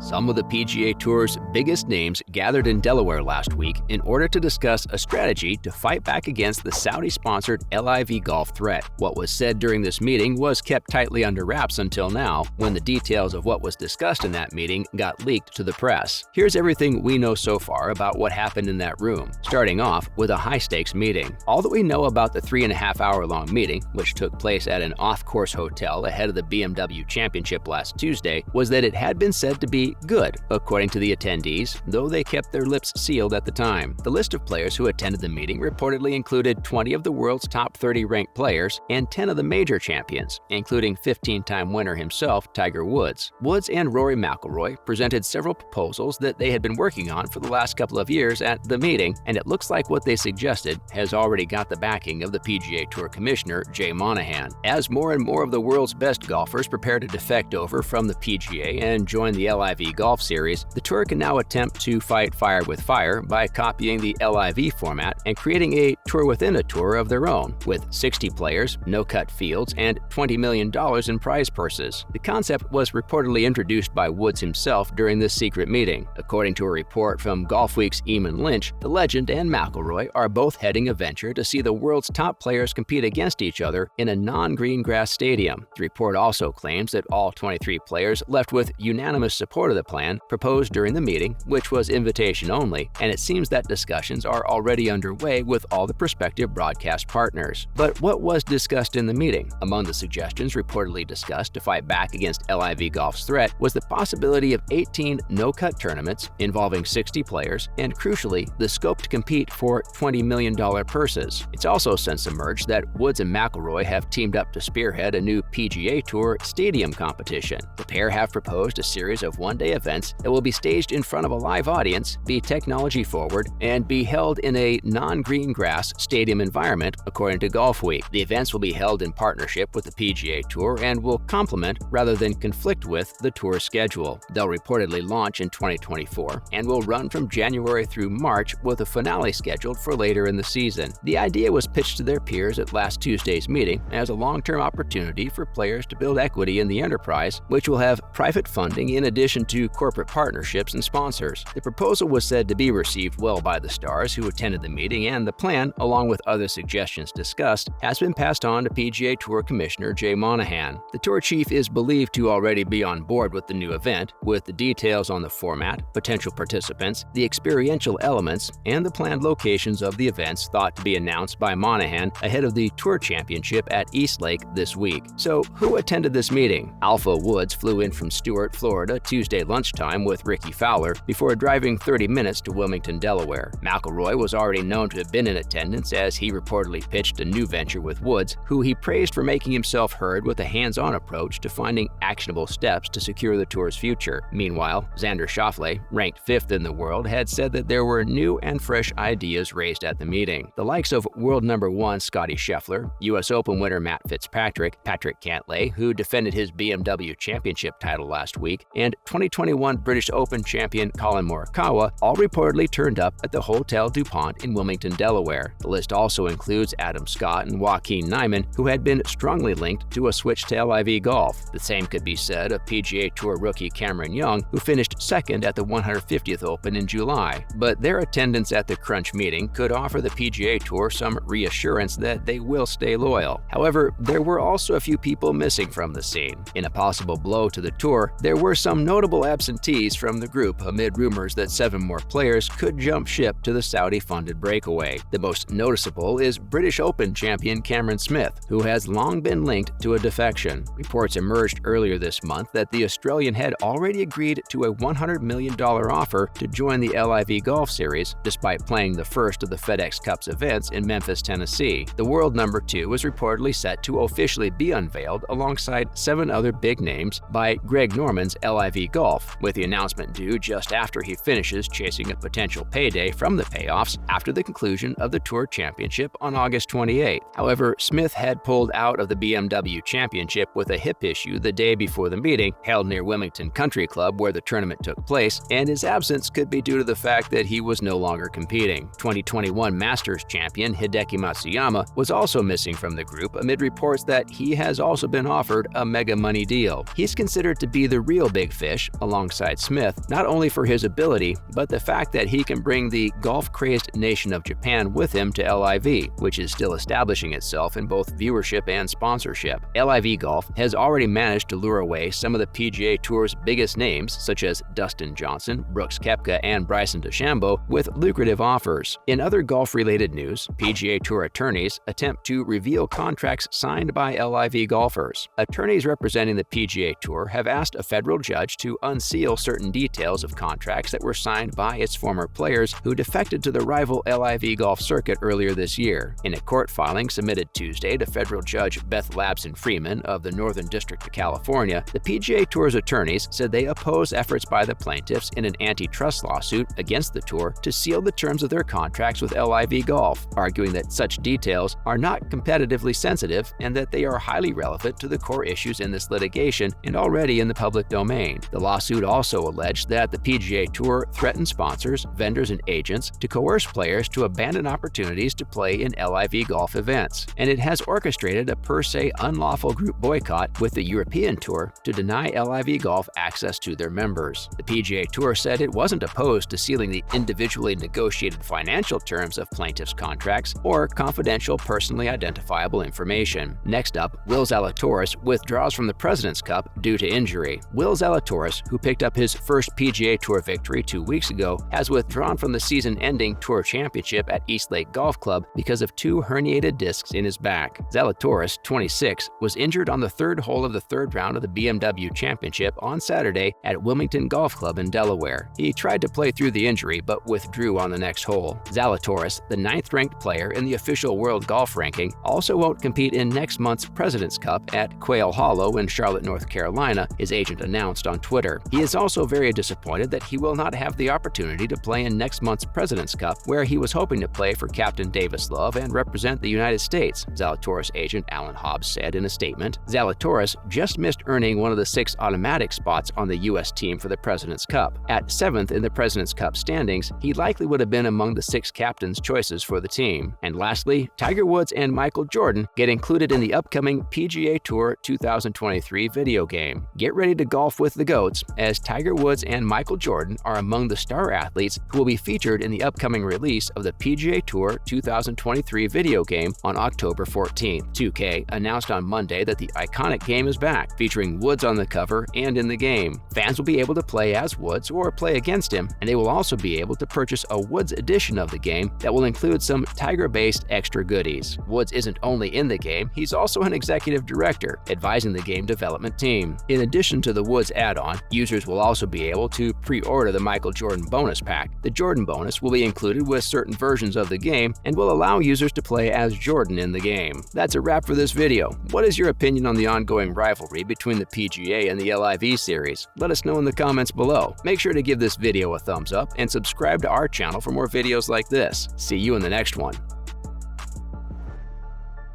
Some of the PGA Tour's biggest names gathered in Delaware last week in order to discuss a strategy to fight back against the Saudi-sponsored LIV Golf threat. What was said during this meeting was kept tightly under wraps until now, when the details of what was discussed in that meeting got leaked to the press. Here's everything we know so far about what happened in that room, starting off with a high-stakes meeting. All that we know about the 3.5-hour-long meeting, which took place at an off-course hotel ahead of the BMW Championship last Tuesday, was that it had been said to be good, according to the attendees, though they kept their lips sealed at the time. The list of players who attended the meeting reportedly included 20 of the world's top 30 ranked players and 10 of the major champions, including 15-time winner himself, Tiger Woods. Woods and Rory McIlroy presented several proposals that they had been working on for the last couple of years at the meeting, and it looks like what they suggested has already got the backing of the PGA Tour Commissioner, Jay Monahan. As more and more of the world's best golfers prepare to defect over from the PGA and join the LIV Golf Series, the Tour can now attempt to fight fire with fire by copying the LIV format and creating a tour within a tour of their own, with 60 players, no-cut fields, and $20 million in prize purses. The concept was reportedly introduced by Woods himself during this secret meeting. According to a report from Golfweek's Eamon Lynch, the legend and McIlroy are both heading a venture to see the world's top players compete against each other in a non-green grass stadium. The report also claims that all 23 players left with unanimous support of the plan proposed during the meeting, which was invitation only, and it seems that discussions are already underway with all the prospective broadcast partners. But what was discussed in the meeting? Among the suggestions reportedly discussed to fight back against LIV Golf's threat was the possibility of 18 no-cut tournaments involving 60 players, and crucially, the scope to compete for $20 million purses. It's also since emerged that Woods and McIlroy have teamed up to spearhead a new PGA Tour stadium competition. The pair have proposed a series of one-day events that will be staged in front of a live audience, be technology-forward, and be held in a non-green grass stadium environment, according to Golfweek. The events will be held in partnership with the PGA Tour and will complement rather than conflict with the Tour's schedule. They'll reportedly launch in 2024 and will run from January through March, with a finale scheduled for later in the season. The idea was pitched to their peers at last Tuesday's meeting as a long-term opportunity for players to build equity in the enterprise, which will have private funding in addition to corporate partnerships and sponsors. The proposal was said to be received well by the stars who attended the meeting, and the plan, along with other suggestions discussed, has been passed on to PGA Tour Commissioner Jay Monahan. The Tour chief is believed to already be on board with the new event, with the details on the format, potential participants, the experiential elements, and the planned locations of the events thought to be announced by Monahan ahead of the Tour Championship at Eastlake this week. So, who attended this meeting? Alpha Woods flew in from Stuart, Florida, Tuesday lunchtime with Ricky Fowler before driving 30 minutes to Wilmington, Delaware. McIlroy was already known to have been in attendance, as he reportedly pitched a new venture with Woods, who he praised for making himself heard with a hands-on approach to finding actionable steps to secure the Tour's future. Meanwhile, Xander Schauffele, ranked 5th in the world, had said that there were new and fresh ideas raised at the meeting. The likes of world number 1 Scottie Scheffler, U.S. Open winner Matt Fitzpatrick, Patrick Cantlay, who defended his BMW Championship title last week, and 2021 British Open champion Colin Morikawa all reportedly turned up at the Hotel DuPont in Wilmington, Delaware. The list also includes Adam Scott and Joaquin Niemann, who had been strongly linked to a switch to LIV Golf. The same could be said of PGA Tour rookie Cameron Young, who finished second at the 150th Open in July. But their attendance at the Crunch meeting could offer the PGA Tour some reassurance that they will stay loyal. However, there were also a few people missing from the scene. In a possible blow to the Tour, there were some notable absentees from the group amid rumors that 7 more players could jump ship to the Saudi-funded breakaway. The most noticeable is British Open champion Cameron Smith, who has long been linked to a defection. Reports emerged earlier this month that the Australian had already agreed to a $100 million offer to join the LIV Golf Series, despite playing the first of the FedEx Cup's events in Memphis, Tennessee. The world number 2 was reportedly set to officially be unveiled alongside 7 other big names by Greg Norman's LIV Golf, with the announcement due just after he finishes chasing a potential payday from the payoffs after the conclusion of the Tour Championship on August 28. However, Smith had pulled out of the BMW Championship with a hip issue the day before the meeting, held near Wilmington Country Club where the tournament took place, and his absence could be due to the fact that he was no longer competing. 2021 Masters champion Hideki Matsuyama was also missing from the group amid reports that he has also been offered a mega money deal. He's considered to be the real big fish, alongside Smith, not only for his ability, but the fact that he can bring the golf-crazed nation of Japan with him to LIV, which is still establishing itself in both viewership and sponsorship. LIV Golf has already managed to lure away some of the PGA Tour's biggest names, such as Dustin Johnson, Brooks Koepka, and Bryson DeChambeau, with lucrative offers. In other golf-related news, PGA Tour attorneys attempt to reveal contracts signed by LIV golfers. Attorneys representing the PGA Tour have asked a federal judge to unseal certain details of contracts that were signed by its former players who defected to the rival LIV golf circuit earlier this year. In a court filing submitted Tuesday to federal judge Beth Labson Freeman of the Northern District of California, the PGA Tour's attorneys said they oppose efforts by the plaintiffs in an antitrust lawsuit against the Tour to seal the terms of their contracts with LIV Golf, arguing that such details are not competitively sensitive and that they are highly relevant to the core issues in this litigation and already in the public domain. The lawsuit also alleged that the PGA Tour threatened sponsors, vendors, and agents to coerce players to abandon opportunities to play in LIV Golf events, and it has orchestrated a per se unlawful group boycott with the European Tour to deny LIV Golf access to their members. The PGA Tour said it wasn't opposed to sealing the individually negotiated financial terms of plaintiffs' contracts or confidential personally identifiable information. Next up, Will Zalatoris withdraws from the President's Cup due to injury. Will Zalatoris, who picked up his first PGA Tour victory 2 weeks ago, has withdrawn from the season-ending Tour Championship at Eastlake Golf Club because of 2 herniated discs in his back. Zalatoris, 26, was injured on the 3rd hole of the 3rd round of the BMW Championship on Saturday at Wilmington Golf Club in Delaware. He tried to play through the injury but withdrew on the next hole. Zalatoris, the 9th-ranked player in the official world golf ranking, also won't compete in next month's President's Cup at Quail Hollow in Charlotte, North Carolina, his agent announced on Twitter. He is also very disappointed that he will not have the opportunity to play in next month's President's Cup, where he was hoping to play for Captain Davis Love and represent the United States, Zalatoris agent Alan Hobbs said in a statement. Zalatoris just missed earning one of the 6 automatic spots on the U.S. team for the President's Cup. At 7th in the President's Cup standings, he likely would have been among the 6 captains' choices for the team. And lastly, Tiger Woods and Michael Jordan get included in the upcoming PGA Tour 2023 video game. Get ready to golf with the GOATs, as Tiger Woods and Michael Jordan are among the star athletes who will be featured in the upcoming release of the PGA Tour 2023 video game on October 14th. 2K announced on Monday that the iconic game is back, featuring Woods on the cover and in the game. Fans will be able to play as Woods or play against him, and they will also be able to purchase a Woods edition of the game that will include some Tiger-based extra goodies. Woods isn't only in the game, he's also an executive director, advising the game development team. In addition to the Woods add-on, users will also be able to pre-order the Michael Jordan bonus pack. The Jordan bonus will be included with certain versions of the game and will allow users to play as Jordan in the game. That's a wrap for this video. What is your opinion on the ongoing rivalry between the PGA and the LIV series? Let us know in the comments below. Make sure to give this video a thumbs up and subscribe to our channel for more videos like this. See you in the next one.